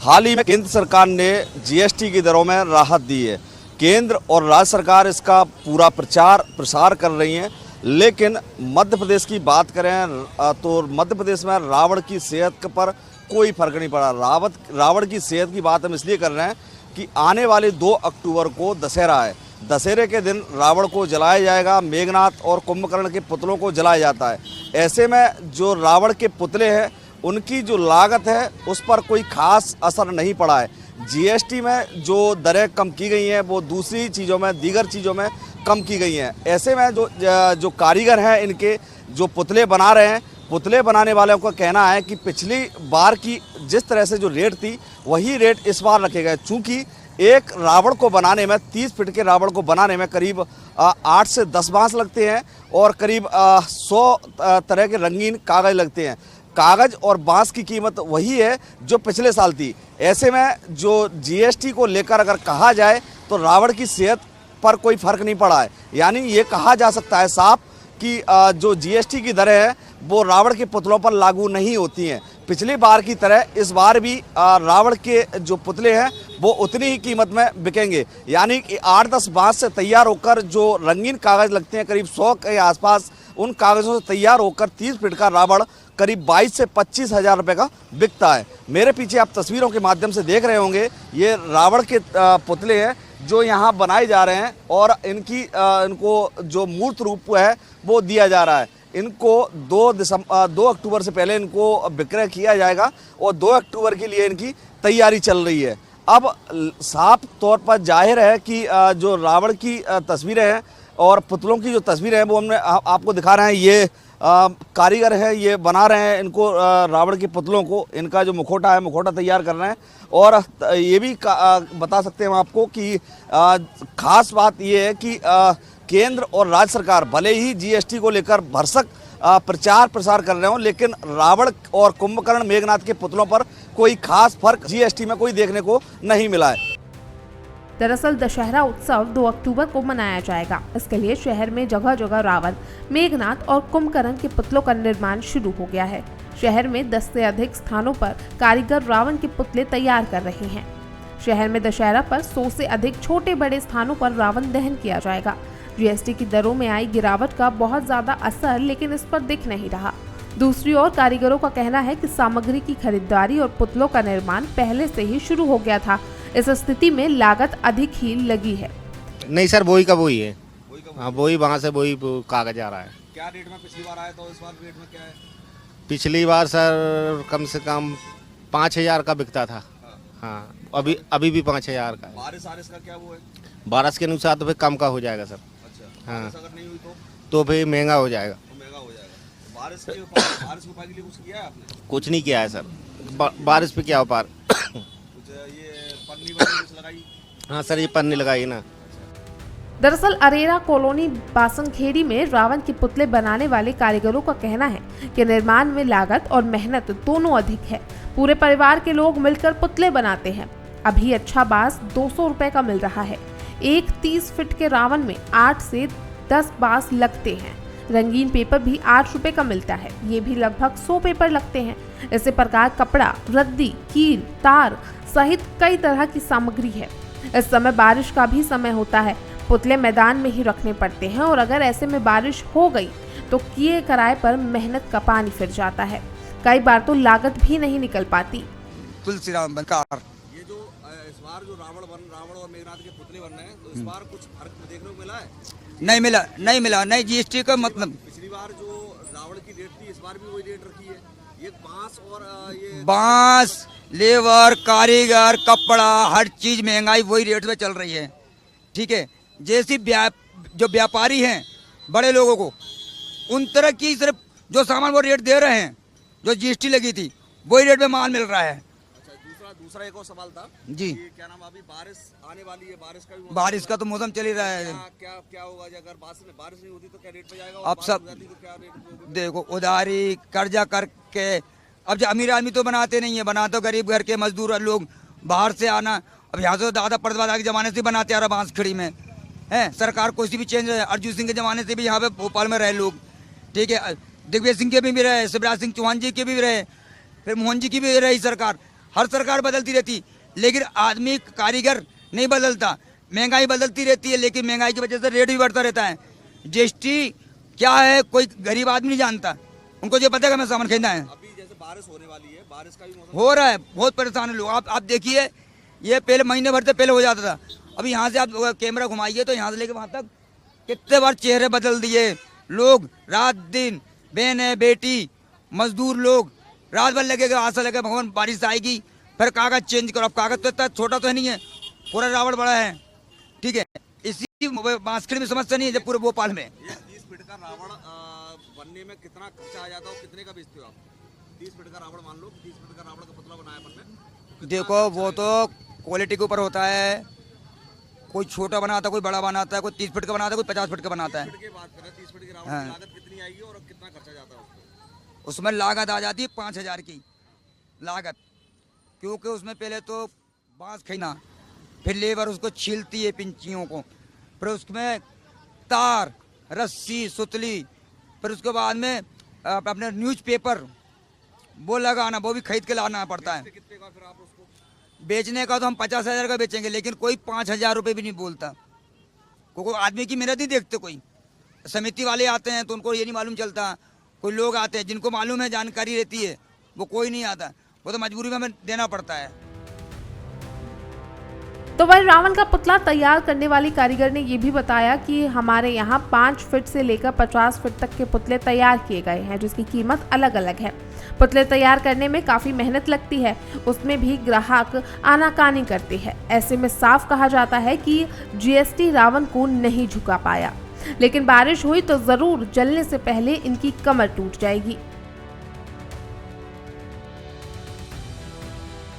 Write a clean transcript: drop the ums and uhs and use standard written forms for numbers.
हाल ही में केंद्र सरकार ने जीएसटी की दरों में राहत दी है। केंद्र और राज्य सरकार इसका पूरा प्रचार प्रसार कर रही हैं, लेकिन मध्य प्रदेश की बात करें तो मध्य प्रदेश में रावण की सेहत पर कोई फर्क नहीं पड़ा। रावण की सेहत की बात हम इसलिए कर रहे हैं कि आने वाले 2 अक्टूबर को दशहरा है। दशहरे के दिन रावण को जलाया जाएगा, मेघनाथ और कुंभकर्ण के पुतलों को जलाया जाता है। ऐसे में जो रावण के पुतले हैं उनकी जो लागत है उस पर कोई खास असर नहीं पड़ा है। जीएसटी में जो दरें कम की गई हैं वो दूसरी चीज़ों में, दीगर चीज़ों में कम की गई हैं। ऐसे में जो कारीगर हैं इनके जो पुतले बना रहे हैं, पुतले बनाने वालों का कहना है कि पिछली बार की जिस तरह से जो रेट थी वही रेट इस बार रखे गए। चूँकि एक रावण को बनाने में 30 फीट के रावण को बनाने में करीब 8 से 10 बांस लगते हैं और करीब 100 तरह के रंगीन कागज़ लगते हैं। कागज़ और बांस की कीमत वही है जो पिछले साल थी। ऐसे में जो जीएसटी को लेकर अगर कहा जाए तो रावण की सेहत पर कोई फर्क नहीं पड़ा है। यानी ये कहा जा सकता है साफ कि जो जीएसटी की दरें हैं वो रावण के पुतलों पर लागू नहीं होती हैं। पिछली बार की तरह इस बार भी रावण के जो पुतले हैं वो उतनी ही कीमत में बिकेंगे। यानी कि 8-10 बांस से तैयार होकर जो रंगीन कागज़ लगते हैं करीब 100 के आसपास, उन कागज़ों से तैयार होकर 30 फीट का रावण करीब 22 से 25 हज़ार रुपये का बिकता है। मेरे पीछे आप तस्वीरों के माध्यम से देख रहे होंगे ये रावण के पुतले हैं जो यहाँ बनाए जा रहे हैं और इनको जो मूर्त रूप है वो दिया जा रहा है। इनको 2 अक्टूबर से पहले इनको विक्रय किया जाएगा और 2 अक्टूबर के लिए इनकी तैयारी चल रही है। अब साफ तौर पर जाहिर है कि जो रावण की तस्वीरें हैं और पुतलों की जो तस्वीरें हैं वो हमने आपको दिखा रहे हैं। ये कारीगर है, ये बना रहे हैं इनको रावण के पुतलों को। इनका जो मुखौटा है मुखौटा तैयार कर रहे हैं। और ये भी बता सकते हैं हम आपको कि ख़ास बात ये है कि केंद्र और राज्य सरकार भले ही जीएसटी को लेकर भरसक प्रचार प्रसार कर रहे हो, लेकिन रावण और कुंभकर्ण मेघनाथ के पुतलों पर कोई खास फर्क जीएसटी में कोई देखने को नहीं मिला है। दरअसल दशहरा उत्सव 2 अक्टूबर को मनाया जाएगा। इसके लिए शहर में जगह जगह रावण, मेघनाथ और कुंभकर्ण के पुतलों का निर्माण शुरू हो गया है। शहर में 10 से अधिक स्थानों पर कारीगर रावण के पुतले तैयार कर रहे हैं। शहर में दशहरा पर 100 से अधिक छोटे बड़े स्थानों पर रावण दहन किया जाएगा। जीएसटी की दरों में आई गिरावट का बहुत ज्यादा असर लेकिन इस पर दिख नहीं रहा। दूसरी ओर कारीगरों का कहना है कि सामग्री की खरीदारी और पुतलों का निर्माण पहले से ही शुरू हो गया था। इस स्थिति में लागत अधिक ही लगी है। नहीं सर, वही का वही है। हाँ, वही वहाँ से वही कागज आ रहा है। क्या रेट में पिछली बार आया था, इस बार रेट में क्या है? पिछली बार सर कम से कम 5000 का बिकता था। हाँ, अभी भी 5000 का है। बारिश का क्या वो है? बारिश के अनुसार तो फिर कम का हो जाएगा सर। अच्छा, हाँ, अगर नहीं हुई तो फिर महंगा हो जाएगा। बारिश के उपाय के लिए कुछ किया है आपने? कुछ नहीं किया है सर। बारिश पे क्या उपाय? ये पन्नी कुछ लगाई? हाँ सर, ये पन्नी लगाई ना। दरअसल अरेरा कॉलोनी बासनखेड़ी में रावण के पुतले बनाने वाले कारीगरों का कहना है कि निर्माण में लागत और मेहनत दोनों अधिक है। पूरे परिवार के लोग मिलकर पुतले बनाते हैं। अभी अच्छा बांस 200 रुपए का मिल रहा है। एक 30 फीट के रावण में 8 से 10 बांस लगते हैं। रंगीन पेपर भी 8 रुपए का मिलता है। ये भी लगभग 100 पेपर लगते हैं। इसी प्रकार कपड़ा, रद्दी, कील, तार सहित कई तरह की सामग्री है। इस समय बारिश का भी समय होता है। पुतले मैदान में ही रखने पड़ते हैं और अगर ऐसे में बारिश हो गई तो किए कराए पर मेहनत का पानी फिर जाता है। कई बार तो लागत भी नहीं निकल पाती। तुलसीराम बनकार ये जो इस बार जो रावण और मेघनाथ के पुतले बन रहे हैं तो इस बार कुछ फर्क देखने को मिला है? नहीं जीएसटी का मतलब पिछली बार जो रावण की रेट थी इस बार भी वही रेट रखी है। ये बांस और ये बांस, लेबर, कारीगर, कपड़ा, हर चीज महंगाई वही रेट पे चल रही है। ठीक है, जैसी जो व्यापारी हैं बड़े लोगों को उन तरह की सिर्फ जो सामान वो रेट दे रहे हैं, जो जीएसटी लगी थी वही रेट पे माल मिल रहा है। दूसरा एक और सवाल था जी, क्या नाम, अभी बारिश आने वाली है, बारिश का तो मौसम चल ही रहा है। क्या होगा अगर बारिश नहीं होती तो क्या रेट पे जाएगा? अब सब तो क्या रेट देखो, उधारी कर्जा करके अब जो अमीर आदमी तो बनाते नहीं है, बना तो गरीब घर के मजदूर लोग बाहर से आना। अब यहाँ से दादा परदादा के जमाने से बनाते आ रहा बांसखेड़ी में है। सरकार कोई भी चेंज है, अर्जुन सिंह के जमाने से भी यहाँ पे भोपाल में रहे लोग। ठीक है, दिग्विजय सिंह के भी रहे, शिवराज सिंह चौहान जी के भी रहे, फिर मोहन जी की भी रही सरकार। हर सरकार बदलती रहती, लेकिन आदमी कारीगर नहीं बदलता। महंगाई बदलती रहती है, लेकिन महंगाई की वजह से रेट भी बढ़ता रहता है। जीएसटी क्या है कोई गरीब आदमी नहीं जानता, उनको जो पता है कि हमें सामान खरीदना है। अभी जैसे बारिश होने वाली है, बारिश का भी मौसम हो रहा है, बहुत परेशान है लोग। आप देखिए, ये पहले महीने भर से पहले हो जाता था, अभी यहाँ से आप कैमरा घुमाइए तो यहाँ से लेके वहाँ तक कितने बार चेहरे बदल दिए। लोग रात दिन, बहनें बेटी मजदूर लोग रात भर लगेगा, आशा लगे भगवान बारिश आएगी, फिर कागज चेंज करो। अब कागज तो इतना छोटा तो है नहीं है, पूरा रावण बड़ा है, ठीक है। इसी बांसखेड़ी में समस्या नहीं है, जब पूरे भोपाल में 30 फीट का रावण बनने में कितना खर्चा आ जाता है और कितने का बेचते हो आप? 30 फीट का रावण मान लो, 30 फीट का रावण का पुतला बनाया बनने। देखो वो तो क्वालिटी के ऊपर होता है, कोई छोटा बनाता है, कोई बड़ा बनाता है, कोई 30 फीट का बनाता है, कोई 50 फीट का बनाता है। 30 फीट की बात करें, 30 फीट की रावण हाँ। की लागत कितनी आएगी और कितना खर्चा जाता है उसमें? उसमें लागत आ जाती है 5,000 की लागत, क्योंकि उसमें पहले तो बांस खींचना, फिर लेबर उसको छीलती है पिंचियों को, फिर उसमें तार रस्सी सुतली, फिर उसके बाद में अपने न्यूज़पेपर वो लगाना, वो भी खरीद के लाना पड़ता है। कितने का फिर आप उसको? बेचने का तो हम 50,000 का बेचेंगे, लेकिन कोई 5,000 रुपये भी नहीं बोलता, क्योंकि आदमी की मेहनत नहीं देखते। कोई समिति वाले आते हैं तो उनको ये नहीं मालूम चलता, कोई लोग आते हैं जिनको मालूम है, जानकारी रहती है, वो कोई नहीं आता, वो तो मजबूरी में हमें देना पड़ता है। तो वही रावण का पुतला तैयार करने वाली कारीगर ने ये भी बताया कि हमारे यहाँ 5 फीट से लेकर 50 फीट तक के पुतले तैयार किए गए हैं, जिसकी कीमत अलग अलग है। पुतले तैयार करने में काफ़ी मेहनत लगती है, उसमें भी ग्राहक आनाकानी करते हैं। ऐसे में साफ कहा जाता है कि जीएसटी रावण को नहीं झुका पाया, लेकिन बारिश हुई तो ज़रूर जलने से पहले इनकी कमर टूट जाएगी।